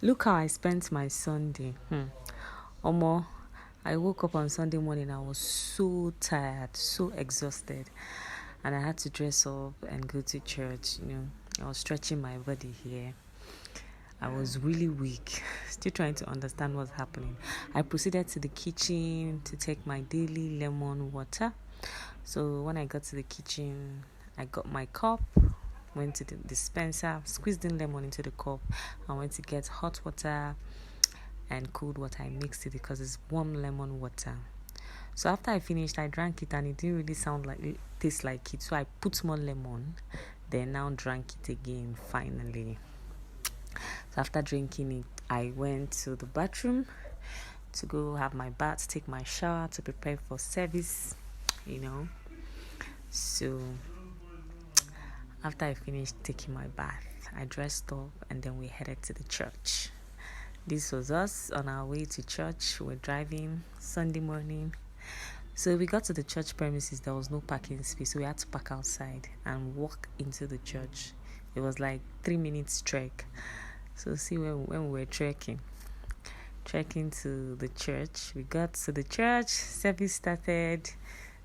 Look how I spent my Sunday. Omo, I woke up on Sunday morning. I was so tired, so exhausted, and I had to dress up and go to church. I was stretching my body here. I was really weak, still trying to understand what's happening. I proceeded to the kitchen to take my daily lemon water. So when I got to the kitchen, I got my cup, went to the dispenser, squeezed in lemon into the cup. I went to get hot water and cold water. I mixed it because it's warm lemon water. So after I finished, I drank it and it didn't really taste like it. So I put more lemon, then now drank it again finally. So after drinking it, I went to the bathroom to go have my bath, take my shower to prepare for service, So after I finished taking my bath, I dressed up and then we headed to the church. This was us on our way to church. We were driving Sunday morning. So we got to the church premises. There was no parking space. So we had to park outside and walk into the church. It was like 3 minutes trek. So see when we were trekking to the church. We got to the church. Service started.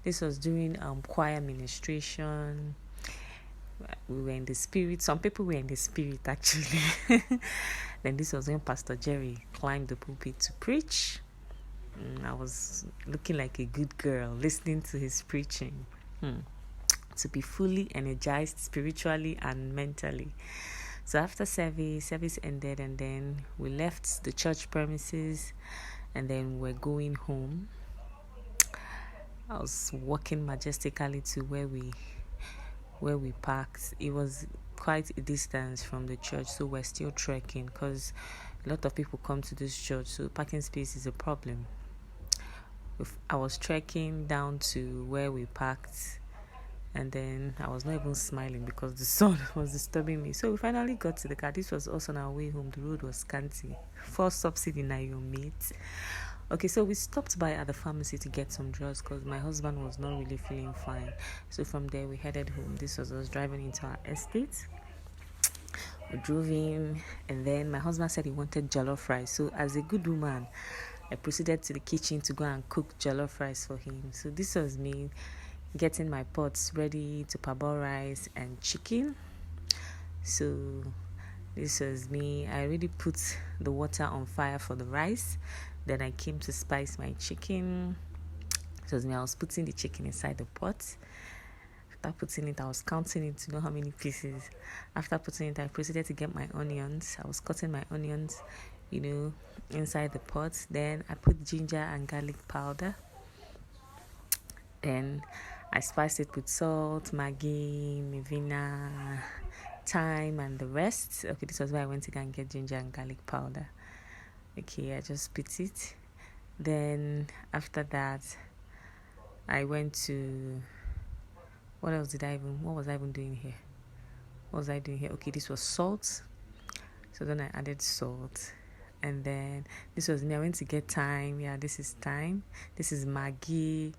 This was during choir ministration. We were in the spirit. Some people were in the spirit actually. Then this was when Pastor Jerry climbed the pulpit to preach. I was looking like a good girl listening to his preaching. To be fully energized spiritually and mentally. So after service ended, and then we left the church premises and then we're going home. I was walking majestically to where we parked. It was quite a distance from the church, so we're still trekking because a lot of people come to this church, so parking space is a problem. I was trekking down to where we parked, and then I was not even smiling because the sun was disturbing me. So we finally got to the car. This was also on our way home. The road was scanty. First subsidy now, your mate. Okay, so we stopped by at the pharmacy to get some drugs because my husband was not really feeling fine. So from there, we headed home. This was us driving into our estate. We drove in, and then my husband said he wanted jollof rice. So as a good woman, I proceeded to the kitchen to go and cook jollof rice for him. So this was me getting my pots ready to parboil rice and chicken. So this was me. I already put the water on fire for the rice. Then I came to spice my chicken. It was me. I was putting the chicken inside the pot. After putting it, I was counting it to know how many pieces. After putting it, I proceeded to get my onions. I was cutting my onions, inside the pot. Then I put ginger and garlic powder. Then I spiced it with salt, Maggi, Mivina, thyme, and the rest. Okay, this was where I went to go and get ginger and garlic powder. Okay, I just put it. Then after that, I went to... What was I even doing here? What was I doing here? Okay, this was salt. So then I added salt. And then this was me. I went to get thyme. Yeah, this is thyme. This is Maggi.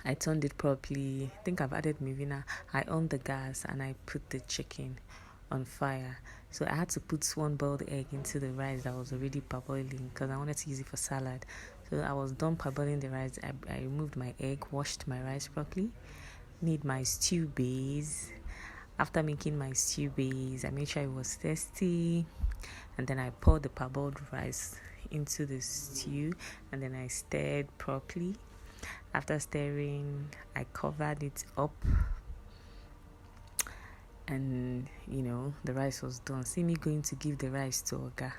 I turned it properly. I think I've added Mivina. I on the gas and I put the chicken on fire. So I had to put one boiled egg into the rice that was already parboiling because I wanted to use it for salad. So I was done parboiling the rice. I removed my egg, washed my rice properly, made my stew base. After making my stew base, I made sure it was tasty, and then I poured the parboiled rice into the stew, and then I stirred properly. After stirring, I covered it up, and the rice was done. See me going to give the rice to Oga.